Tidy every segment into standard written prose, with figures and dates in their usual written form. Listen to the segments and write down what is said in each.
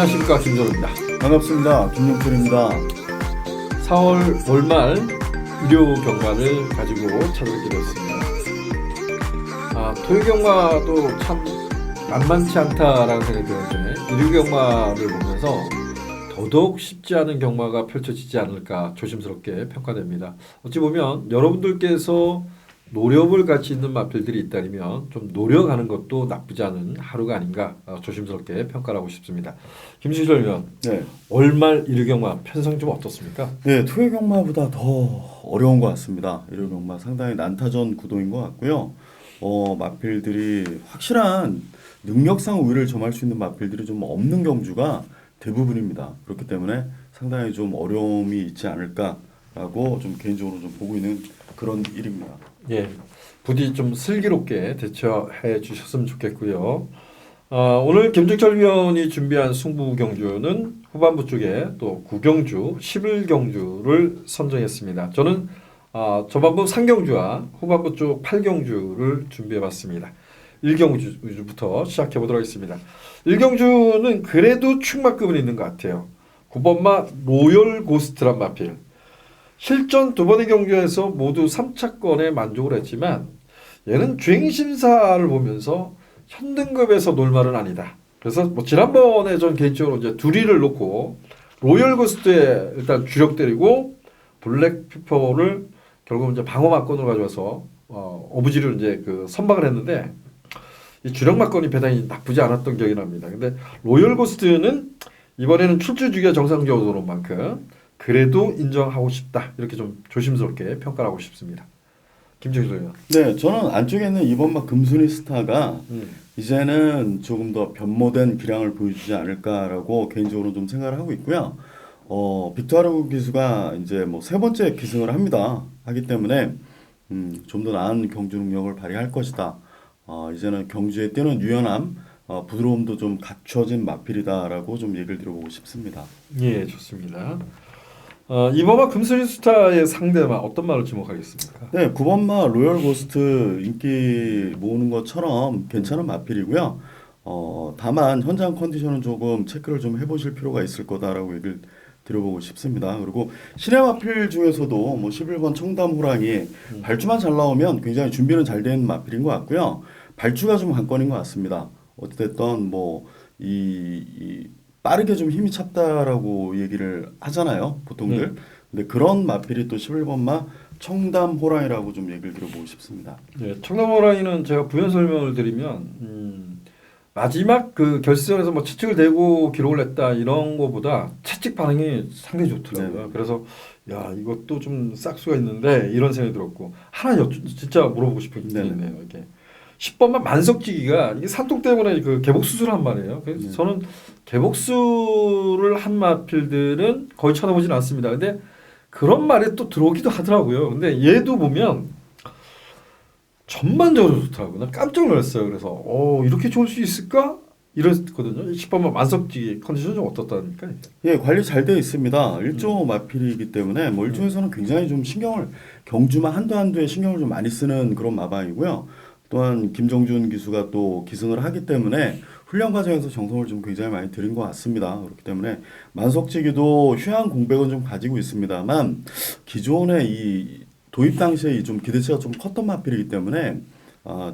안녕하십니까, 김정우입니다. 반갑습니다. 김용철입니다. 4월 월말 일요 경마를 가지고 찾아뵙게 되었습니다. 토요 경마도 참 만만치 않다라는 생각이 드는데 일요 경마를 보면서 더더욱 쉽지 않은 경마가 펼쳐지지 않을까 조심스럽게 평가됩니다. 어찌 보면 여러분들께서 노력을 같이 있는 마필들이 있다면 좀 노력하는 것도 나쁘지 않은 하루가 아닌가 조심스럽게 평가를 하고 싶습니다. 김수철 의원, 네. 월말 일요경마 편성 좀 어떻습니까? 네, 토요 경마보다 더 어려운 것 같습니다. 일요 경마 상당히 난타전 구도인 것 같고요. 마필들이 확실한 능력상 우위를 점할 수 있는 마필들이 좀 없는 경주가 대부분입니다. 그렇기 때문에 상당히 좀 어려움이 있지 않을까라고 좀 개인적으로 좀 보고 있는 그런 일입니다. 예, 부디 좀 슬기롭게 대처해 주셨으면 좋겠고요. 오늘 김종철 위원이 준비한 승부 경주는 후반부 쪽에 또 9경주, 11경주를 선정했습니다. 저는 전반부 3경주와 후반부 쪽 8경주를 준비해봤습니다. 1경주부터 시작해보도록 하겠습니다. 1경주는 그래도 충마급은 있는 것 같아요. 9번마 로열 고스트란 마필. 실전 두 번의 경주에서 모두 3차권에 만족을 했지만 얘는 주행심사를 보면서 현등급에서 놀말은 아니다. 그래서 뭐 지난번에 전 개인적으로 이제 두리를 놓고 로열 고스트에 일단 주력 때리고 블랙 피퍼를 결국 이제 방어 막건으로 가져와서 어부지를 이제 그 선박을 했는데 이 주력 막건이 배당이 나쁘지 않았던 기억이 납니다. 근데 로열 고스트는 이번에는 출주 주기가 정상적으로 만큼 그래도 인정하고 싶다. 이렇게 좀 조심스럽게 평가를 하고 싶습니다. 김정일 의원. 네, 저는 안쪽에 있는 2번마 금순이 스타가 이제는 조금 더 변모된 기량을 보여주지 않을까라고 개인적으로 좀 생각을 하고 있고요. 빅토르 기수가 이제 뭐 세 번째 기승을 하기 때문에 좀 더 나은 경주 능력을 발휘할 것이다. 이제는 경주에 뛰는 유연함, 부드러움도 좀 갖춰진 마필이다라고 좀 얘기를 드려보고 싶습니다. 예, 좋습니다. 이번마 금수리 스타의 상대만 어떤 말을 지목하겠습니까? 네, 9번마 로열 고스트 인기 모으는 것처럼 괜찮은 마필이고요. 다만 현장 컨디션은 조금 체크를 좀 해보실 필요가 있을 거다라고 얘기를 드려보고 싶습니다. 그리고 신의 마필 중에서도 뭐 11번 청담 호랑이 발주만 잘 나오면 굉장히 준비는 잘 된 마필인 것 같고요. 발주가 좀 관건인 것 같습니다. 어찌됐든 이 빠르게 좀 힘이 찼다라고 얘기를 하잖아요, 보통들. 근데 그런 마필이 또 11번마 청담 호랑이라고 좀 얘기를 드려보고 싶습니다. 네, 청담 호랑이는 제가 부연 설명을 드리면 마지막 그 결승전에서 뭐 채찍을 대고 기록을 했다 이런 거보다 채찍 반응이 상당히 좋더라고요. 네. 그래서 야 이것도 좀 싹수가 있는데 이런 생각이 들었고 하나 진짜 물어보고 싶은 게 있네요. 이게 10번만 만석지기가 이게 산독 때문에 그 개복 수술을 한 말이에요. 그래서 저는 개복수를 한 마필들은 거의 쳐다보진 않습니다. 근데 그런 말이 또 들어오기도 하더라고요. 근데 얘도 보면 전반적으로 좋더라고요. 난 깜짝 놀랐어요. 그래서 이렇게 좋을 수 있을까? 이랬거든요. 10번만 만석지기 컨디션 좀 어떻답니까? 예, 관리 잘 되어 있습니다. 1조 마필이기 때문에 뭐 1조에서는 굉장히 좀 경주만 한두에 신경을 좀 많이 쓰는 그런 마방이고요. 또한 김정준 기수가 또 기승을 하기 때문에 훈련 과정에서 정성을 좀 굉장히 많이 들인 것 같습니다. 그렇기 때문에 만석지기도 휴양 공백은 좀 가지고 있습니다만 기존의 이 도입 당시에 좀 기대치가 좀 컸던 마필이기 때문에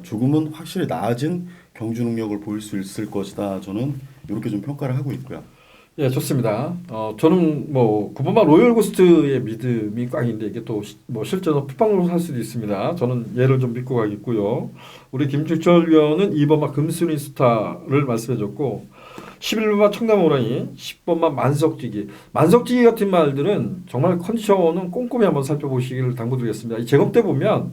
조금은 확실히 나아진 경주 능력을 보일 수 있을 것이다. 저는 이렇게 좀 평가를 하고 있고요. 예, 좋습니다. 저는 뭐 9번마 로열 고스트의 믿음이 꽝인데 이게 또 뭐 실제로 풋방으로 살 수도 있습니다. 저는 얘를 좀 믿고 가겠고요. 우리 김주철 위원은 2번마 금순이 스타를 말씀해줬고 11번마 청담호랑이, 10번마 만석지기. 만석지기 같은 말들은 정말 컨디션은 꼼꼼히 한번 살펴보시기를 당부드리겠습니다. 이 제곱 때 보면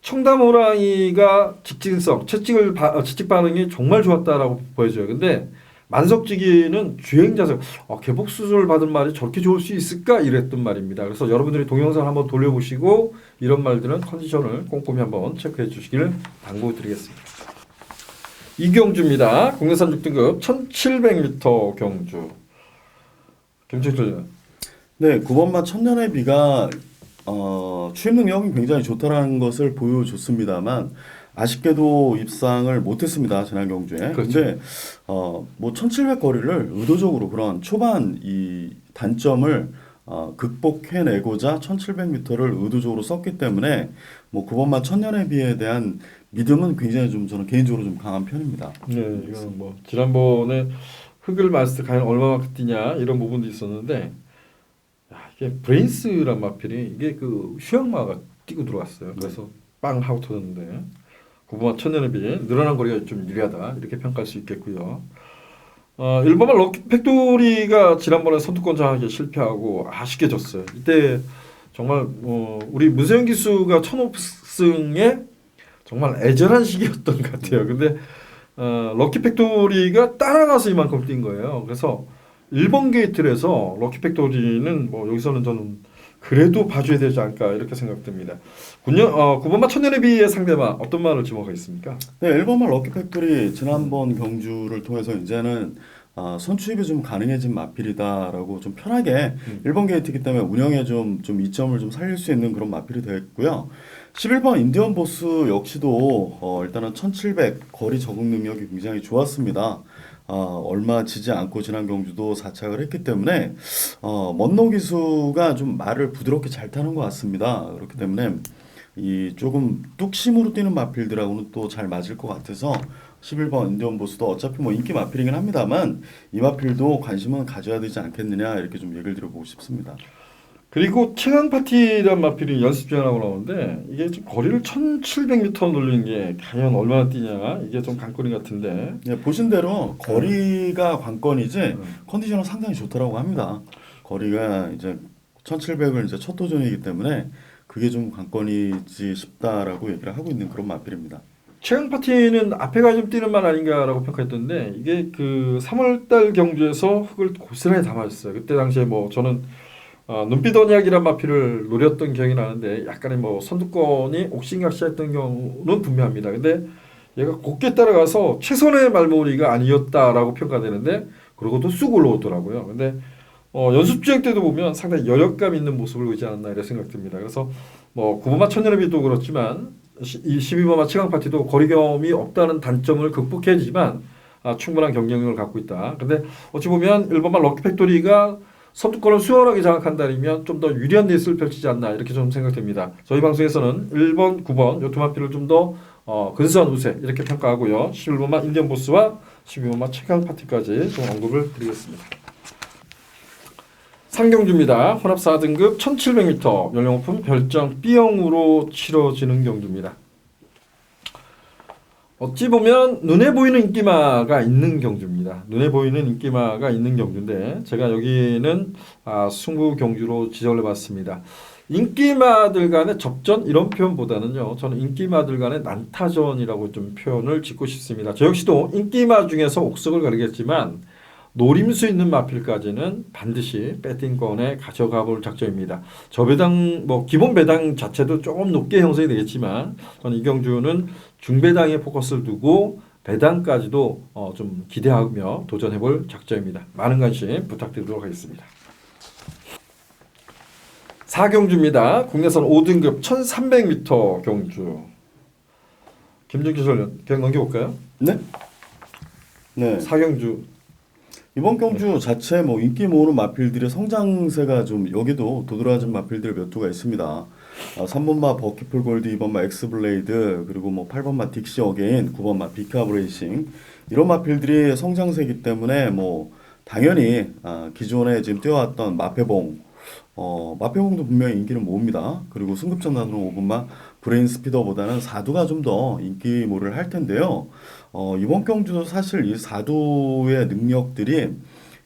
청담호랑이가 직진성, 채찍 반응이 정말 좋았다라고 보여져요. 근데 만석지기는 주행자석 개복 수술을 받은 말이 저렇게 좋을 수 있을까 이랬던 말입니다. 그래서 여러분들이 동영상을 한번 돌려보시고 이런 말들은 컨디션을 꼼꼼히 한번 체크해 주시기를 당부드리겠습니다. 이경주입니다. 국내산 6등급 1700m 경주. 김철철. 네, 9번마 천년의 비가 추임 능력이 굉장히 좋다는 것을 보여줬습니다만 아쉽게도 입상을 못했습니다. 지난 경주에. 그렇죠. 근데 뭐 1700 거리를 의도적으로 그런 초반 이 단점을 극복해내고자 1700m를 의도적으로 썼기 때문에 뭐 9번마 천년의 비에 대한 믿음은 굉장히 좀 저는 개인적으로 좀 강한 편입니다. 네, 이거는 뭐 지난번에 흙을 마스터 과연 얼마만큼 뛰냐 이런 부분도 있었는데 야, 이게 브레인스란 마필이 이게 그 휴양마가 뛰고 들어왔어요. 그래서 빵 하고 터졌는데 9번마 천년에 비해 늘어난 거리가 좀 유리하다 이렇게 평가할 수 있겠고요. 일본마 럭키 팩토리가 지난번에 선두권 장악에 실패하고 아쉽게 졌어요. 이때 정말 우리 문세영 기수가 1500승에 정말 애절한 시기였던 것 같아요. 근데 럭키 팩토리가 따라가서 이만큼 뛴 거예요. 그래서 1번 게이트에서 럭키 팩토리는 뭐 여기서는 저는 그래도 봐줘야 되지 않을까 이렇게 생각됩니다. 9번마 천년의 비의 상대마 어떤 말을 지목하겠습니까? 네, 1번마 럭키 팩토리 지난번 경주를 통해서 이제는 선취입이 좀 가능해진 마필이다라고 좀 편하게 1번 게이트이기 때문에 운영에 좀 이점을 좀 살릴 수 있는 그런 마필이 되겠고요. 11번 인디언 보스 역시도 일단은 1700 거리 적응 능력이 굉장히 좋았습니다. 얼마 지지 않고 지난 경주도 4착을 했기 때문에 먼노 기수가 좀 말을 부드럽게 잘 타는 것 같습니다. 그렇기 때문에 이 조금 뚝심으로 뛰는 마필들하고는 또 잘 맞을 것 같아서 11번 인디언 보스도 어차피 뭐 인기 마필이긴 합니다만 이 마필도 관심은 가져야 되지 않겠느냐 이렇게 좀 얘기를 드려보고 싶습니다. 그리고 최강 파티란 마필이 연습 주행하고 나오는데 이게 좀 거리를 1700m 돌리는 게 과연 얼마나 뛰냐 이게 좀 관건이 같은데 네, 보신 대로 거리가 관건이지 컨디션은 상당히 좋더라고 합니다. 거리가 이제 1700을 이제 첫 도전이기 때문에 그게 좀 관건이지 싶다라고 얘기를 하고 있는 그런 마필입니다. 최강 파티는 앞에가 좀 뛰는 말 아닌가라고 평가했던데 이게 그 3월달 경주에서 흙을 고스란히 담아줬어요. 그때 당시에 뭐 저는 눈빛 언약이란 마필을 노렸던 기억이 나는데 약간의 뭐 선두권이 옥신각신했던 경우는 분명합니다. 근데 얘가 곱게 따라가서 최선의 말머리가 아니었다라고 평가되는데 그러고도 쑥 올라오더라고요. 근데 연습 주행 때도 보면 상당히 여력감 있는 모습을 보이지 않았나 이런 생각됩니다. 그래서 뭐 9번마 천년의비도 그렇지만 이 12번마 최강 파티도 거리 경험이 없다는 단점을 극복해지만 충분한 경쟁력을 갖고 있다. 근데 어찌 보면 1번마 럭키 팩토리가 선두권을 수월하게 장악한다면 좀 더 유리한 레이스를 펼치지 않나 이렇게 좀 생각됩니다. 저희 방송에서는 1번, 9번 요 두 마필을 좀 더 근소한 우세 이렇게 평가하고요. 11번마 인디언 보스와 12번마 최강 파티까지 좀 언급을 드리겠습니다. 상경주입니다. 혼합 4등급 1700m 연령 오픈 별정 B형으로 치러지는 경주입니다. 어찌 보면 눈에 보이는 인기마가 있는 경주입니다. 눈에 보이는 인기마가 있는 경주인데 제가 여기는 승부 경주로 지정을 해봤습니다. 인기마들 간의 접전 이런 표현보다는요. 저는 인기마들 간의 난타전이라고 좀 표현을 짓고 싶습니다. 저 역시도 인기마 중에서 옥석을 가리겠지만 노림수 있는 마필까지는 반드시 배팅권에 가져가 볼 작정입니다. 저배당 뭐 기본 배당 자체도 조금 높게 형성이 되겠지만 저는 이 경주는 중배당에 포커스를 두고 배당까지도 좀 기대하며 도전해 볼 작정입니다. 많은 관심 부탁드리도록 하겠습니다. 4경주입니다. 국내선 5등급 1300m 경주. 김준기 선수 그냥 넘겨볼까요? 네? 네. 4경주 이번 경주 자체 뭐 인기 모으는 마필들의 성장세가 좀 여기도 도드라진 마필들 몇 두가 있습니다. 3번마 버키풀 골드, 2번마 엑스블레이드, 그리고 뭐 8번마 딕시 어게인, 9번마 비카브레이싱 이런 마필들이 성장세이기 때문에 뭐 당연히 기존에 지금 뛰어왔던 마페봉 마페봉도 분명히 인기를 모읍니다. 그리고 승급전 나누는 5번마 브레인 스피더보다는 4두가 좀 더 인기몰을 할 텐데요. 이번 경주도 사실 이 4두의 능력들이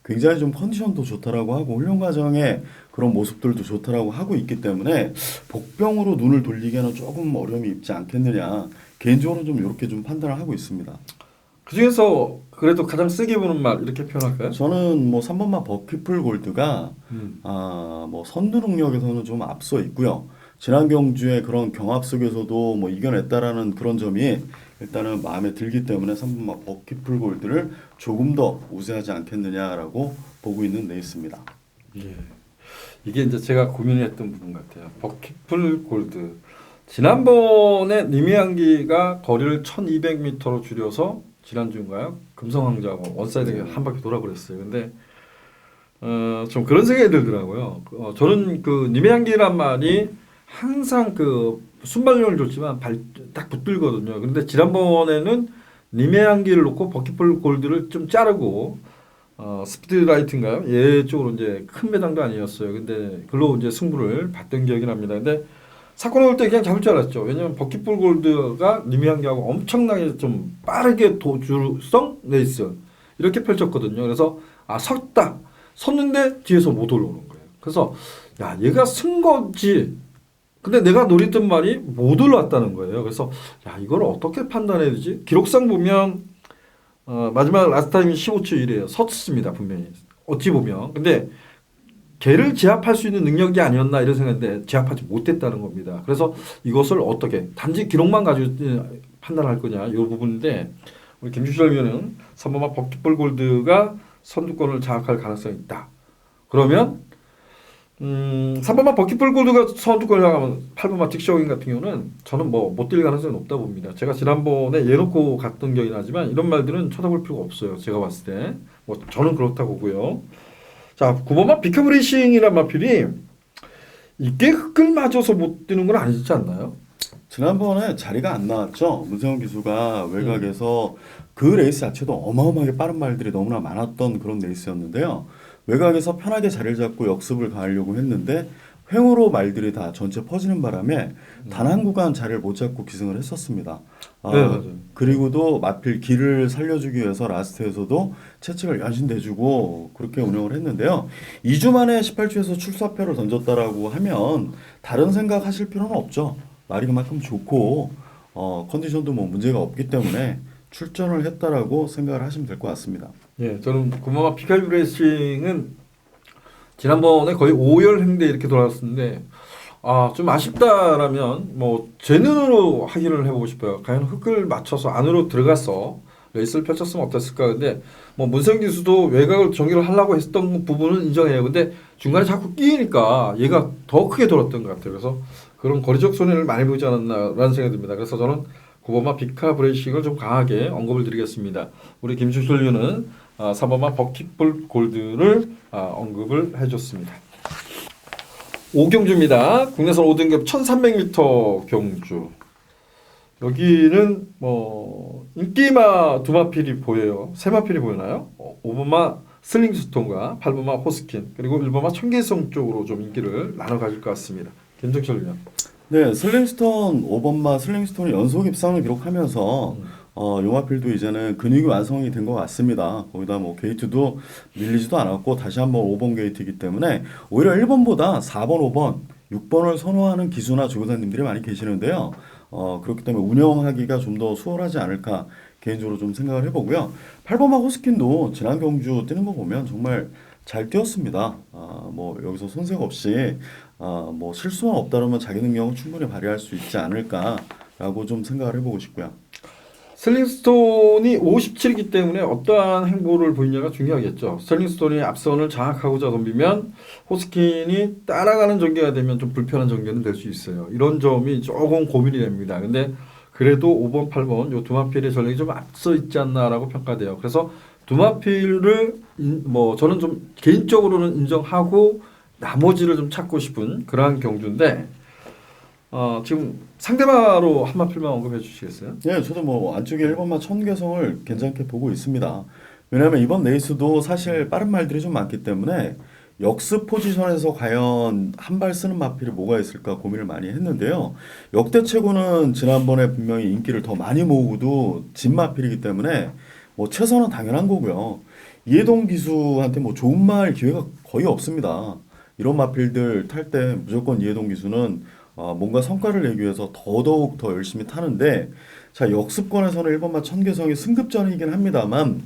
굉장히 좀 컨디션도 좋다라고 하고 훈련 과정에 그런 모습들도 좋다라고 하고 있기 때문에 복병으로 눈을 돌리기에는 조금 어려움이 있지 않겠느냐. 개인적으로 좀 이렇게 좀 판단을 하고 있습니다. 그 중에서 그래도 가장 세게 보는 말 이렇게 표현할까요? 저는 뭐 3번마 버키풀 골드가 뭐 선두 능력에서는 좀 앞서 있고요. 지난 경주의 그런 경합 속에서도 뭐 이겨냈다라는 그런 점이 일단은 마음에 들기 때문에 3번마 버키풀 골드를 조금 더 우세하지 않겠느냐라고 보고 있는 레이스입니다. 예. 이게 이제 제가 고민했던 부분 같아요. 버킷풀 골드. 지난번에 님의향기가 거리를 1200m로 줄여서 지난주인가요? 금성황제하고 원사이드 한 바퀴 돌아버렸어요. 근데 좀 그런 생각이 들더라고요. 저는 그 님의향기란 말이 항상 그 순발력을 줬지만 딱 붙들거든요. 근데 지난번에는 님의향기를 놓고 버킷볼 골드를 좀 자르고 스피드라이트인가요? 얘 쪽으로 이제 큰 배당도 아니었어요. 근데 글로 이제 승부를 봤던 기억이 납니다. 근데 사건이 올 때 그냥 잡을 줄 알았죠. 왜냐면 버킷볼 골드가 님이한게하고 엄청나게 좀 빠르게 도주성 레이스 이렇게 펼쳤거든요. 그래서 섰다. 섰는데 뒤에서 못 올라오는 거예요. 그래서 야 얘가 쓴 거지. 근데 내가 노리던 말이 못 올라왔다는 거예요. 그래서 야 이걸 어떻게 판단해야 되지? 기록상 보면 마지막 라스트 타임이 15초 1이에요. 섰습니다 분명히. 어찌 보면. 근데 걔를 제압할 수 있는 능력이 아니었나 이런 생각인데 제압하지 못했다는 겁니다. 그래서 이것을 어떻게 단지 기록만 가지고 판단할 거냐 이 부분인데 우리 김주철 위원은 3번마 버킷볼 골드가 선두권을 장악할 가능성이 있다. 그러면 3번마 버킷볼 골드가 선두권을 향하면 8번마 딕쇼인 같은 경우는 저는 뭐 못 뛸 가능성이 높다 봅니다. 제가 지난번에 예놓고 갔던 기억이 나지만 이런 말들은 쳐다볼 필요가 없어요. 제가 봤을 때. 뭐 저는 그렇다고 보고요. 자, 9번마 비커브레이싱이란 마필이 이게 흙을 맞아서 못 뛰는 건 아니지 않나요? 지난번에 자리가 안 나왔죠. 문세영 기수가 외곽에서 그 레이스 자체도 어마어마하게 빠른 말들이 너무나 많았던 그런 레이스였는데요. 외곽에서 편하게 자리를 잡고 역습을 가하려고 했는데 횡으로 말들이 다 전체 퍼지는 바람에 단 한 구간 자리를 못 잡고 기승을 했었습니다. 네, 맞아요. 그리고도 마필 길을 살려주기 위해서 라스트에서도 채찍을 연신대주고 그렇게 운영을 했는데요. 2주 만에 18주에서 출사표를 던졌다라고 하면 다른 생각하실 필요는 없죠. 말이 그만큼 좋고 컨디션도 뭐 문제가 없기 때문에 출전을 했다라고 생각을 하시면 될 것 같습니다. 예, 저는 9번마 비커브레이싱은 지난번에 거의 5열 행대 이렇게 돌아왔었는데 좀 아쉽다라면 뭐 제 눈으로 확인을 해보고 싶어요. 과연 흙을 맞춰서 안으로 들어가서 레이스를 펼쳤으면 어땠을까. 근데 뭐 문세영 기수도 외곽을 전개를 하려고 했던 부분은 인정해요. 근데 중간에 자꾸 끼니까 얘가 더 크게 돌았던 것 같아요. 그래서 그런 거리적 손해를 많이 보지 않았나라는 생각이 듭니다. 그래서 저는 9번마 비카 브레이싱을 좀 강하게 언급을 드리겠습니다. 우리 김주철 위원은 3번마 버킷볼 골드를 언급을 해줬습니다. 5경주입니다. 국내선 5등급 1300m 경주. 여기는 뭐 인기마 두 마필이 보여요. 세 마필이 보이나요? 5번마 슬링스톤과 8번마 호스킨 그리고 1번마 청계성 쪽으로 좀 인기를 나눠 가질 것 같습니다. 김정철 위원. 네, 슬링스톤 5번마 슬링스톤이 연속 입상을 기록하면서 용화필도 이제는 근육이 완성이 된 것 같습니다. 거기다 뭐 게이트도 밀리지도 않았고 다시 한번 5번 게이트이기 때문에 오히려 1번보다 4번, 5번, 6번을 선호하는 기수나 조교사님들이 많이 계시는데요. 그렇기 때문에 운영하기가 좀 더 수월하지 않을까 개인적으로 좀 생각을 해보고요. 8번마 호스킨도 지난 경주 뛰는 거 보면 정말 잘 뛰었습니다. 뭐 여기서 손색 없이 뭐 실수만 없다면 자기 능력은 충분히 발휘할 수 있지 않을까라고 좀 생각을 해보고 싶고요. 슬링스톤이 57이기 때문에 어떠한 행보를 보이냐가 중요하겠죠. 슬링스톤이 앞선을 장악하고자 덤비면 호스킨이 따라가는 전개가 되면 좀 불편한 전개는 될 수 있어요. 이런 점이 조금 고민이 됩니다. 근데 그래도 5번, 8번 요 두 마필의 전력이 좀 앞서 있지 않나라고 평가돼요. 그래서 두 마필을 뭐 저는 좀 개인적으로는 인정하고 나머지를 좀 찾고 싶은 그러한 경주인데 지금 상대마로 한 마필만 언급해 주시겠어요? 네, 저도 뭐 안쪽에 1번마 천개성을 괜찮게 보고 있습니다. 왜냐하면 이번 레이스도 사실 빠른 말들이 좀 많기 때문에 역습 포지션에서 과연 한 발 쓰는 마필이 뭐가 있을까 고민을 많이 했는데요. 역대 최고는 지난번에 분명히 인기를 더 많이 모으고도 진 마필이기 때문에 뭐 최선은 당연한 거고요. 이해동 기수한테 뭐 좋은 말 기회가 거의 없습니다. 이런 마필들 탈 때 무조건 이해동 기수는 뭔가 성과를 내기 위해서 더더욱 더 열심히 타는데 자 역습권에서는 1번마 천개성이 승급전이긴 합니다만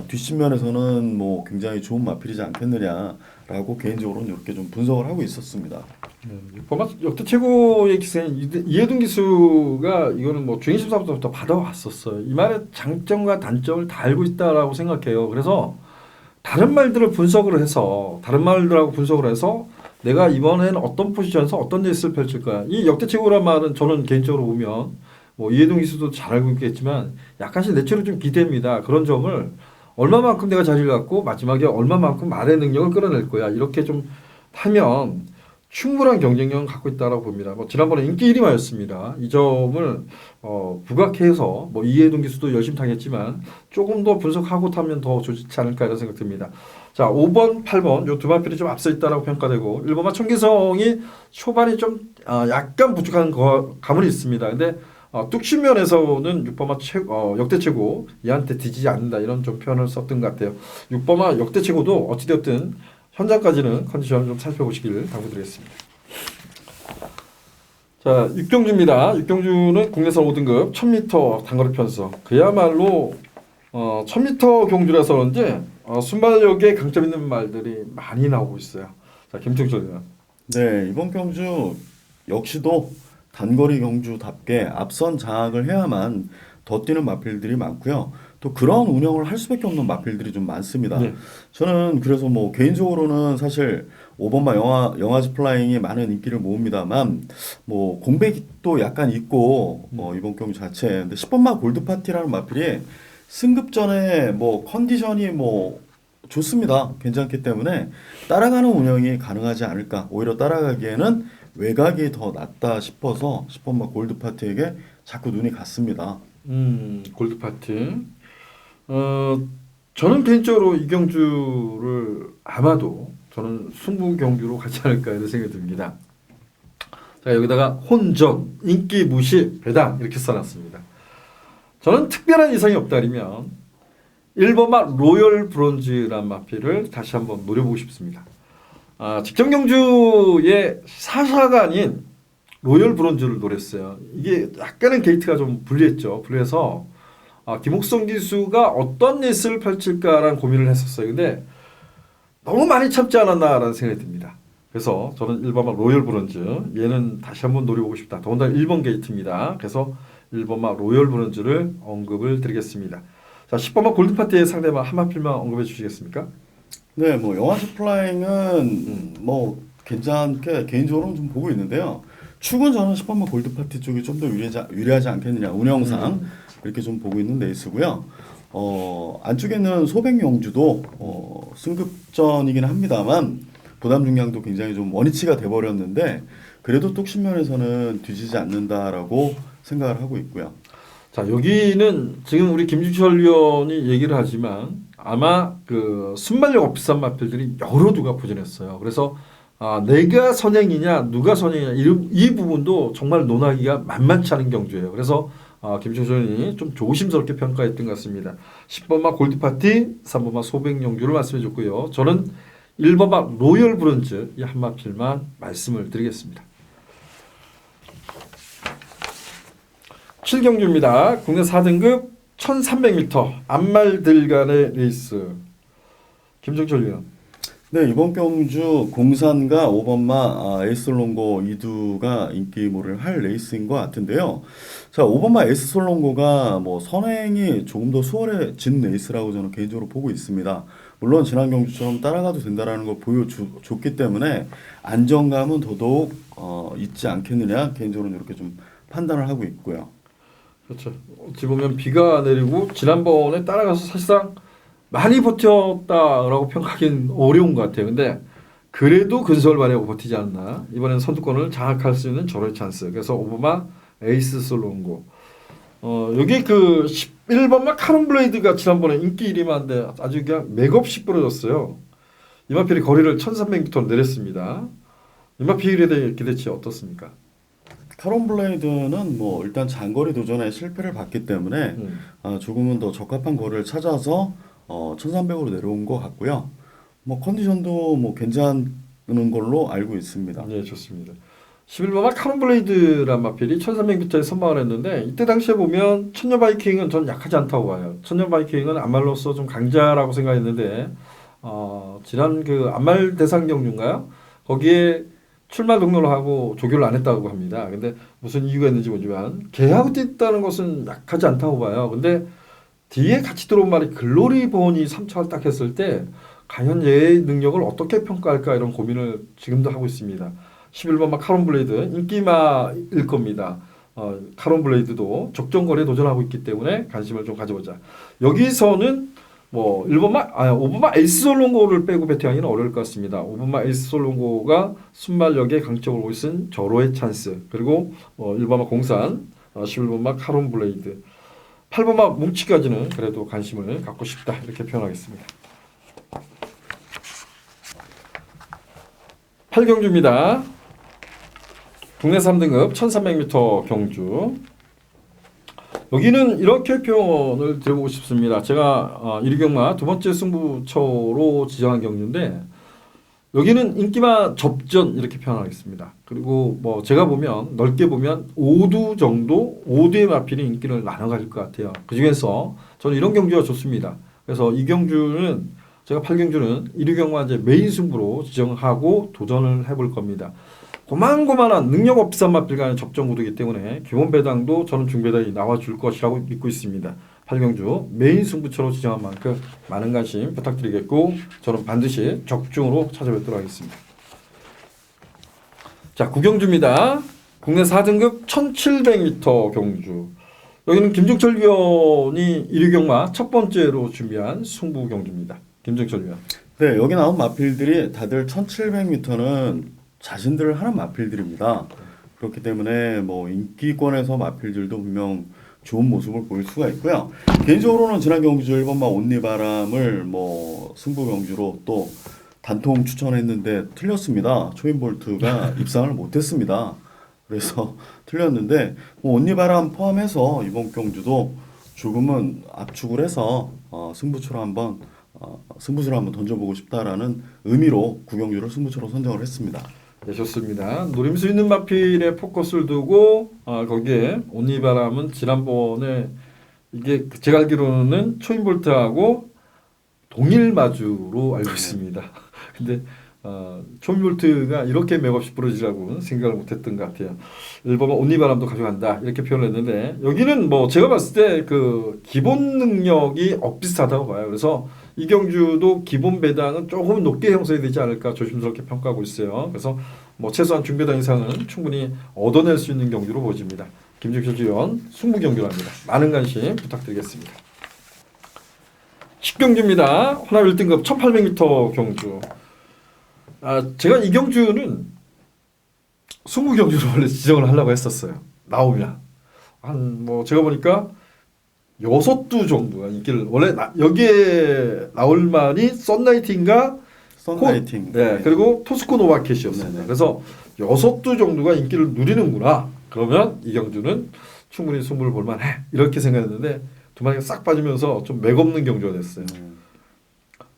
뒷심면에서는 뭐 굉장히 좋은 마필이지 않겠느냐라고 개인적으로는 이렇게 좀 분석을 하고 있었습니다. 역대 최고의 기세인 이해동 기수가 이거는 뭐 중위심사부터 받아왔었어요. 이 말의 장점과 단점을 다 알고 있다라고 생각해요. 그래서 다른 말들을 분석을 해서 다른 말들하고 분석을 해서 내가 이번에는 어떤 포지션에서 어떤 레이스를 펼칠 거야. 이 역대 최고란 말은 저는 개인적으로 보면 뭐 이해동 기수도 잘 알고 있겠지만 약간씩 내추럴 좀 기대입니다. 그런 점을 얼마만큼 내가 자리를 갖고 마지막에 얼마만큼 말의 능력을 끌어낼 거야. 이렇게 좀 하면 충분한 경쟁력을 갖고 있다고 봅니다. 뭐 지난번에 인기 1위마였습니다. 이 점을 부각해서 뭐 이해동 기수도 열심히 타겠지만 조금 더 분석하고 타면 더 좋지 않을까 이런 생각 듭니다. 자, 5번, 8번 요 두 마필이 좀 앞서 있다라고 평가되고 1번마 청기성이 초반에 좀 약간 부족한 감은 있습니다. 근데 뚝심면에서는 6번마 역대 최고 얘한테 뒤지지 않는다 이런 좀 표현을 썼던 것 같아요. 6번마 역대 최고도 어찌되었든 현장까지는 컨디션을 좀 살펴보시길 당부드리겠습니다. 자, 육경주입니다. 육경주는 국내선 5등급 1000m 단거리 편성. 그야말로 1000m 경주라서 그런지 순발력에 강점 있는 말들이 많이 나오고 있어요. 자, 김충철이요. 네, 이번 경주 역시도 단거리 경주답게 앞선 장악을 해야만 더 뛰는 마필들이 많고요. 또 그런 운영을 할 수밖에 없는 마필들이 좀 많습니다. 네. 저는 그래서 뭐 개인적으로는 사실 5번마 영화지 플라잉이 많은 인기를 모읍니다만 뭐 공백도 약간 있고 이번 경주 자체 근데 10번마 골드 파티라는 마필이 승급 전에 뭐 컨디션이 뭐 좋습니다. 괜찮기 때문에 따라가는 운영이 가능하지 않을까. 오히려 따라가기에는 외곽이 더 낫다 싶어서 10번마 골드 파티에게 자꾸 눈이 갔습니다. 골드 파티. 저는 개인적으로 이 경주를 아마도 저는 승부 경주로 가지 않을까 이런 생각이 듭니다. 자, 여기다가 혼전, 인기 무시, 배당 이렇게 써놨습니다. 저는 특별한 이상이 없다면 1번마 로열 브론즈란 마필을 다시 한번 노려보고 싶습니다. 직전 경주의 사사가 아닌 로열 브론즈를 노렸어요. 이게 약간은 게이트가 좀 불리했죠. 불리해서 김옥성 기수가 어떤 레이스를 펼칠까라는 고민을 했었어요. 근데 너무 많이 참지 않았나라는 생각이 듭니다. 그래서 저는 1번마 로열 브론즈 얘는 다시 한번 노려보고 싶다. 더군다나 1번 게이트입니다. 그래서 1번마 로열 브론즈를 언급을 드리겠습니다. 자, 10번마 골드파티의 상대방 한 마필만 언급해 주시겠습니까? 네, 뭐 영화지 플라잉은 뭐 괜찮게 개인적으로는 좀 보고 있는데요. 축은 저는 10번마 골드 파티 쪽이 좀 더 유리하지 않겠느냐 운영상 이렇게 좀 보고 있는 레이스고요. 안쪽에는 소백영주도 승급전이긴 합니다만 부담 중량도 굉장히 좀 원위치가 돼버렸는데 그래도 뚝심면에서는 뒤지지 않는다라고 생각을 하고 있고요. 자, 여기는 지금 우리 김주철 위원이 얘기를 하지만 아마 그 순발력 비싼 마필들이 여러 누가 포진했어요. 그래서 내가 선행이냐 누가 선행이냐 이 부분도 정말 논하기가 만만치 않은 경주예요. 그래서 김주철 위원이 좀 조심스럽게 평가했던 것 같습니다. 10번마 골드파티, 3번마 소백영주를 말씀해 줬고요. 저는 1번마 로열 브론즈 이 한 마필만 말씀을 드리겠습니다. 7경주입니다. 국내 4등급 1300m 앞말들 간의 레이스. 김정철 위원. 네, 이번 경주 공산과 5번마 에이스솔롱고 이두가 인기몰을 할 레이스인 것 같은데요. 자, 5번마 에이스솔롱고가 뭐 선행이 조금 더 수월해진 레이스라고 저는 개인적으로 보고 있습니다. 물론 지난 경주처럼 따라가도 된다라는 걸 보여줬기 때문에 안정감은 더더욱 있지 않겠느냐 개인적으로는 이렇게 좀 판단을 하고 있고요. 그렇죠. 어찌 보면 비가 내리고 지난번에 따라가서 사실상 많이 버텼다라고 평가하기는 어려운 것 같아요. 근데 그래도 근성을 발휘하고 버티지 않나. 이번엔 선두권을 장악할 수 있는 절호의 찬스. 그래서 5번마 에이스 솔롱고. 여기 그 11번마 카론 블레이드가 지난번에 인기 1위만데 아주 그냥 맥없이 부러졌어요. 이마필이 거리를 1300m 내렸습니다. 이마필에 대해 기대치 어떻습니까? 카론 블레이드는 뭐 일단 장거리 도전에 실패를 봤기 때문에 조금은 더 적합한 거리를 찾아서 1300으로 내려온 것 같고요. 뭐 컨디션도 뭐 괜찮은 걸로 알고 있습니다. 네, 좋습니다. 11번마 카론 블레이드란 마필이 1300m에 선방을 했는데 이때 당시에 보면 천녀 바이킹은 전 약하지 않다고 봐요. 천녀 바이킹은 암말로서 좀 강자라고 생각했는데 지난 그 암말 대상 경주인가요? 거기에 출마 등록을 하고 조교를 안 했다고 합니다. 근데 무슨 이유가 있는지 모르지만 걔하고 뛰었다는 것은 약하지 않다고 봐요. 근데 뒤에 같이 들어온 말이 글로리 본이 3차를 딱 했을 때 과연 얘의 능력을 어떻게 평가할까 이런 고민을 지금도 하고 있습니다. 11번 막 카론 블레이드 인기마일 겁니다. 카론 블레이드도 적정거리에 도전하고 있기 때문에 관심을 좀 가져보자. 여기서는 뭐 5번마 에이스 솔롱고를 빼고 배팅하기는 어려울 것 같습니다. 5번마 에이스 솔롱고가 순발력에 강점을 보고 있은 절호의 찬스. 그리고 1번마 공산, 11번마 카론 블레이드, 8번마 뭉치까지는 그래도 관심을 갖고 싶다 이렇게 표현하겠습니다. 8경주입니다. 국내 3등급 1300m 경주. 여기는 이렇게 표현을 드려보고 싶습니다. 제가 1위 경마 두 번째 승부처로 지정한 경주인데 여기는 인기마 접전 이렇게 표현하겠습니다. 그리고 뭐 제가 보면 넓게 보면 5두 정도 5두의 마필이 인기를 나눠 가질 것 같아요. 그 중에서 저는 이런 경주가 좋습니다. 그래서 이 경주는 제가 8경주는 1위 경마 이제 메인 승부로 지정하고 도전을 해볼 겁니다. 고만고만한 능력 없이한 마필 간의 접전 구도이기 때문에 기본 배당도 저는 중배당이 나와줄 것이라고 믿고 있습니다. 8경주 메인 승부처로 지정한 만큼 많은 관심 부탁드리겠고 저는 반드시 적중으로 찾아뵙도록 하겠습니다. 자, 9경주입니다. 국내 4등급 1700m 경주. 여기는 김종철 위원이 1위 경마 첫 번째로 준비한 승부 경주입니다. 김종철 위원. 네, 여기 나온 마필들이 다들 1700m는 자신들을 하는 마필들입니다. 그렇기 때문에 뭐 인기권에서 마필들도 분명 좋은 모습을 보일 수가 있고요. 개인적으로는 지난 경주 1번마 온리바람을 뭐 승부 경주로 또 단통 추천했는데 틀렸습니다. 초인볼트가 입상을 못했습니다. 그래서 틀렸는데 뭐 온리바람 포함해서 이번 경주도 조금은 압축을 해서 승부처로 한번 승부수를 한번 던져보고 싶다라는 의미로 구경주를 승부처로 선정을 했습니다. 네, 좋습니다. 노림수 있는 마필에 포커스를 두고 거기에 온리바람은 지난번에 이게 제가 알기로는 초인볼트하고 동일 마주로 알고 있습니다. 근데 초인볼트가 이렇게 맥없이 부러지라고 생각을 못했던 것 같아요. 1번은 온리바람도 가져간다 이렇게 표현을 했는데 여기는 뭐 제가 봤을 때 그 기본 능력이 엇비슷하다고 봐요. 그래서 이 경주도 기본 배당은 조금 높게 형성이 되지 않을까 조심스럽게 평가하고 있어요. 그래서 뭐 최소한 중배당 이상은 충분히 얻어낼 수 있는 경주로 보여집니다. 김종철 위원 승부 경주랍니다. 많은 관심 부탁드리겠습니다. 10경주입니다. 호남 1등급 1800m 경주. 제가 이 경주는 승부 경주로 원래 지정을 하려고 했었어요. 나오면 한 뭐 제가 보니까 6두 정도가 인기를 원래 여기에 나올 만이 썬라이팅과 썬라이팅. 네, 그리고 토스코 노바켓이었습니다. 네네. 그래서 6두 정도가 인기를 누리는구나. 그러면 이 경주는 충분히 승부를 볼 만해. 이렇게 생각했는데 두 마리가 싹 빠지면서 좀 맥없는 경주가 됐어요.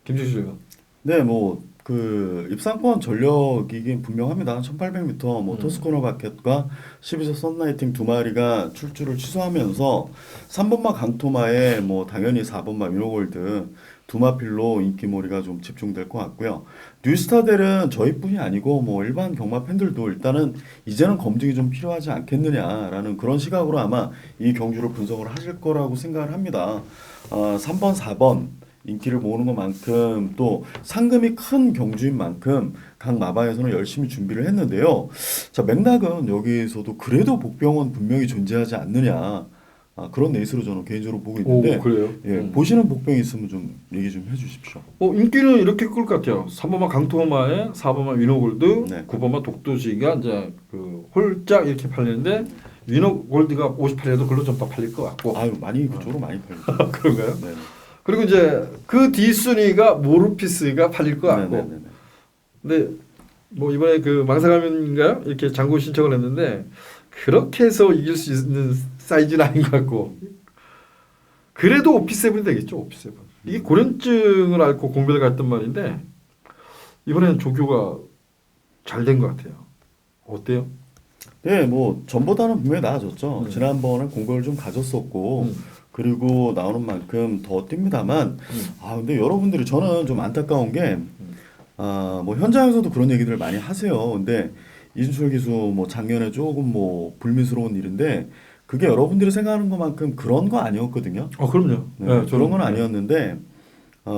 김주식 의원. 네, 뭐 그 입상권 전력이긴 분명합니다. 1800m 뭐 토스코너 바켓과 12서 썬라이팅 두 마리가 출주를 취소하면서 3번마 강토마에 뭐 당연히 4번마 위너골드 두 마필로 인기몰이가 좀 집중될 것 같고요. 뉴스타델은 저희뿐이 아니고 뭐 일반 경마 팬들도 일단은 이제는 검증이 좀 필요하지 않겠느냐라는 그런 시각으로 아마 이 경주를 분석을 하실 거라고 생각을 합니다. 3번, 4번 인기를 모으는 것만큼 또 상금이 큰 경주인 만큼 각 마바에서는 열심히 준비를 했는데요. 자, 맥락은 여기서도 그래도 복병은 분명히 존재하지 않느냐 그런 레이스로 저는 개인적으로 보고 있는데 그래요? 예, 보시는 복병이 있으면 좀 얘기 좀 해주십시오. 인기는 이렇게 끌 것 같아요. 3번마 강토마에 4번마 위너골드, 네. 9번마 독도지가 이제 그 홀짝 이렇게 팔리는데 위너골드가 58에도 글로 좀 더 팔릴 것 같고. 아유 많이 그쪽으로 많이 팔리죠. 그런가요? 네. 그리고 이제 그 뒷순위가 모르피스가 팔릴 것 같고. 네네네. 근데 뭐 이번에 그 망사가면인가요? 이렇게 장고 신청을 했는데 그렇게 해서 이길 수 있는 사이즈는 아닌 것 같고. 그래도 오피7이 되겠죠. 오피7. 이게 고련증을 앓고 공배를 갔던 말인데 이번에는 조교가 잘 된 것 같아요. 어때요? 네, 뭐 전보다는 분명히 나아졌죠. 지난번에 공격을 좀 가졌었고 그리고 나오는 만큼 더 뜁니다만 근데 여러분들이 저는 좀 안타까운 게 뭐 현장에서도 그런 얘기들을 많이 하세요. 근데 이준철 기수 뭐 작년에 조금 뭐 불미스러운 일인데 그게 여러분들이 생각하는 것만큼 그런 거 아니었거든요. 그럼요. 네, 그런 건 아니었는데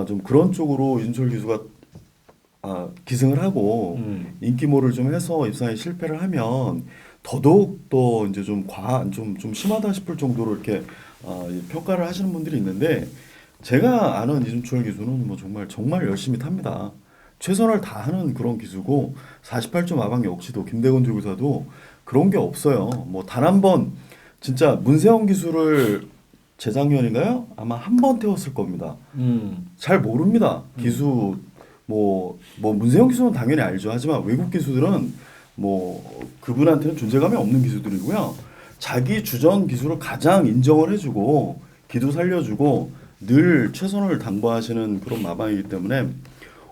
좀 그런 쪽으로 이준철 기수가 기승을 하고 인기몰을 좀 해서 입상에 실패를 하면 더더욱 더 이제 좀 심하다 싶을 정도로 이렇게 평가를 하시는 분들이 있는데 제가 아는 이준철 기수는 뭐 정말 열심히 탑니다. 최선을 다하는 그런 기수고 48점 마방 역시도 김대건 조교사도 그런 게 없어요. 뭐 단 한 번 진짜 문세영 기수를 재작년인가요? 아마 한 번 태웠을 겁니다. 잘 모릅니다. 기수 뭐 문세영 기수는 당연히 알죠. 하지만 외국 기수들은 뭐 그분한테는 존재감이 없는 기수들이고요. 자기 주전 기수를 가장 인정을 해주고 기도 살려주고 늘 최선을 당부하시는 그런 마방이기 때문에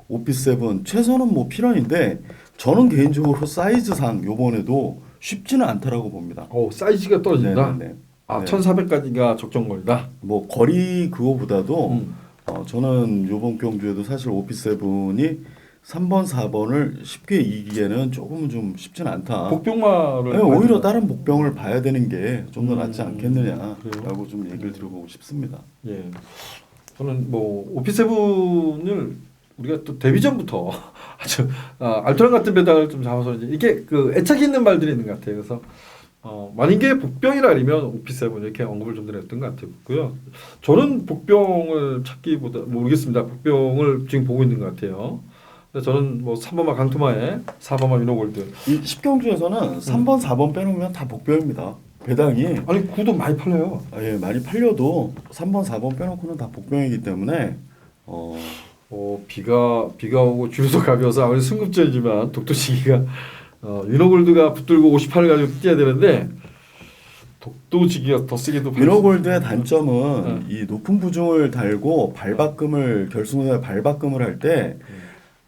오피7 최선은 뭐 필연인데 저는 개인적으로 사이즈상 요번에도 쉽지는 않다라고 봅니다. 사이즈가 떨어진다. 네네네. 아, 네. 1,400까지가 적정거리다. 뭐 거리 그거보다도 저는 요번 경주에도 사실 오피7이 3번, 4번을 쉽게 이기기에는 조금은 좀 쉽지는 않다. 복병마를 네, 오히려 다른 복병을 봐야 되는 게 좀 더 낫지 그래요? 않겠느냐라고 좀 얘기를 드려보고 싶습니다. 예. 저는 뭐 오피7을 우리가 또 데뷔 전부터 아주 알토란 같은 배당을 좀 잡아서 이게 그 애착이 있는 말들이 있는 것 같아요. 그래서 만약에 복병이라 아니면 오피7 이렇게 언급을 좀 드렸던 것 같고요. 저는 복병을 찾기보다 모르겠습니다. 복병을 지금 보고 있는 것 같아요. 근데 저는 뭐 3번마 강토마에 4번마 유노골드. 이 10경주에서는 3번, 4번 빼놓으면 다 복병입니다. 배당이 아니 구도 많이 팔려요. 예, 많이 팔려도 3번, 4번 빼놓고는 다 복병이기 때문에 비가 오고 주유소 가벼워서 아무리 승급전이지만 독도지기가 유노골드가 붙들고 58을 가지고 뛰어야 되는데 독도지기가 더 세게도 위너골드의 단점은 이 높은 부중을 달고 발바꿈을 결승선에 발바꿈을 할 때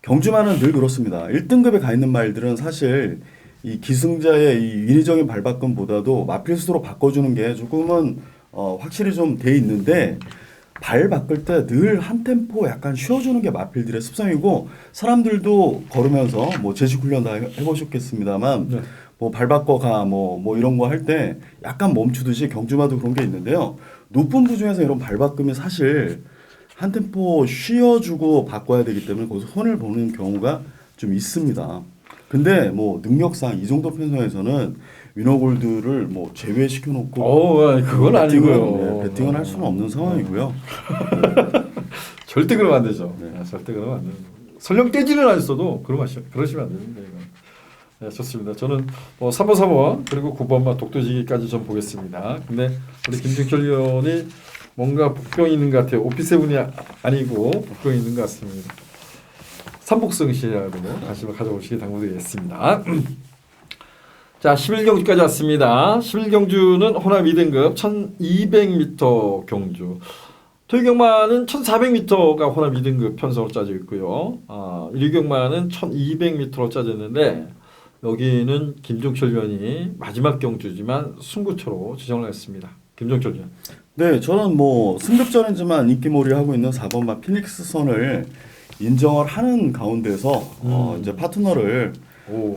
경주마는 늘 그렇습니다. 1등급에 가 있는 말들은 사실 이 기승자의 이 인위적인 발바꿈보다도 마필수로 바꿔주는 게 조금은 확실히 좀 돼 있는데 발 바꿀 때 늘 한 템포 약간 쉬어주는 게 마필들의 습성이고 사람들도 걸으면서 뭐 제식 훈련 다 해보셨겠습니다만 네. 뭐 발 바꿔 뭐 이런 거 할 때 약간 멈추듯이 경주마도 그런 게 있는데요. 높은 부중에서 이런 발 바꿈이 사실 한 템포 쉬어주고 바꿔야 되기 때문에 거기서 손해를 보는 경우가 좀 있습니다. 근데 뭐 능력상 이 정도 편성에서는 위너골드를 뭐 제외시켜 놓고 그건 아니고요. 배팅을 할 수는 없는 상황이고요. 절대 그러면 안 되죠. 네. 절대 그러면 안 돼요. 설령 떼지는 않았어도 그러시면 안 됩니다. 이건. 네, 좋습니다. 저는 3번, 4번 그리고 9번만 독도지기까지 좀 보겠습니다. 근데 우리 김종철 의원이 뭔가 복병이 있는 것 같아요. 오피7이 아니고 복병이 있는 것 같습니다. 삼복승시라고 관심을 가져오시기 당부드리겠습니다. 자, 11경주까지 왔습니다. 11경주는 호남 2등급 1200m 경주. 토요경마는 1400m가 호남 2등급 편성으로 짜져 있고요. 일요경마는 1200m로 짜졌는데 여기는 김종철 위원이 마지막 경주지만 승부처로 지정을 했습니다. 김종철 위원. 네, 저는 뭐 승급전이지만 인기몰이 하고 있는 4번마 피닉스 선을 인정을 하는 가운데서 이제 파트너를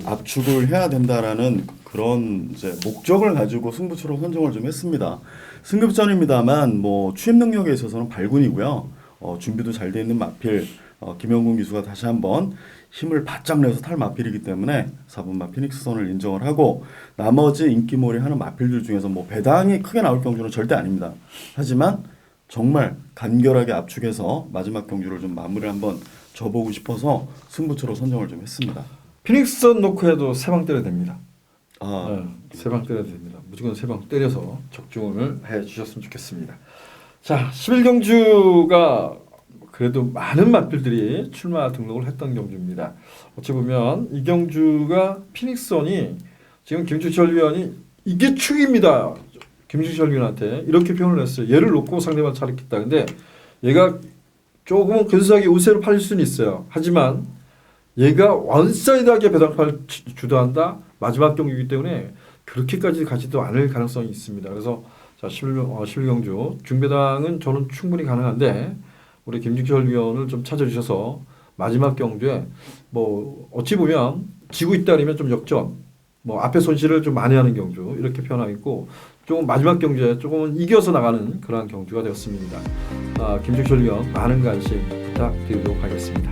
압축을 해야 된다라는 그런 이제 목적을 가지고 승부처로 선정을 좀 했습니다. 승급전입니다만 뭐 추임 능력에 있어서는 발군이고요. 준비도 잘 돼 있는 마필 김영군 기수가 다시 한번 힘을 바짝 내서 탈 마필이기 때문에 4번마 피닉스 선을 인정을 하고 나머지 인기몰이 하는 마필들 중에서 뭐 배당이 크게 나올 경주는 절대 아닙니다. 하지만 정말 간결하게 압축해서 마지막 경주를 좀 마무리를 한번 줘보고 싶어서 승부처로 선정을 좀 했습니다. 피닉스선 놓고 해도 3방 때려야 됩니다. 아, 3방 때려야 됩니다. 무조건 3방 때려서 적중을 해주셨으면 좋겠습니다. 자, 11경주가 그래도 많은 맛필들이 출마 등록을 했던 경주입니다. 어찌 보면 이 경주가 피닉스선이 지금 김주철 위원이 이게 축입니다. 김주철 위원한테 이렇게 표현을 했어요. 얘를 놓고 상대방 차렸겠다. 근데 얘가 조금은 근소하게 우세로 팔릴 수는 있어요. 하지만 얘가 원사이드하게 배당팔 주도한다. 마지막 경기이기 때문에 그렇게까지 가지도 않을 가능성이 있습니다. 그래서 자 11경주 중배당은 저는 충분히 가능한데 우리 김종철 위원을 좀 찾아주셔서 마지막 경주에 뭐 어찌 보면 지고 있다 아니면 좀 역전 뭐 앞에 손실을 좀 많이 하는 경주 이렇게 표현하고 있고 조금 마지막 경주에 조금은 이겨서 나가는 그러한 경주가 되었습니다. 김종철 위원 많은 관심 부탁드리도록 하겠습니다.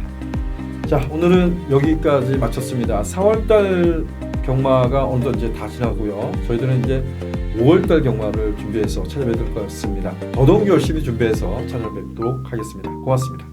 자, 오늘은 여기까지 마쳤습니다. 4월달 경마가 어느덧 이제 다 지나고요. 저희들은 이제 5월달 경마를 준비해서 찾아뵙도록 하겠습니다. 더더욱 열심히 준비해서 찾아뵙도록 하겠습니다. 고맙습니다.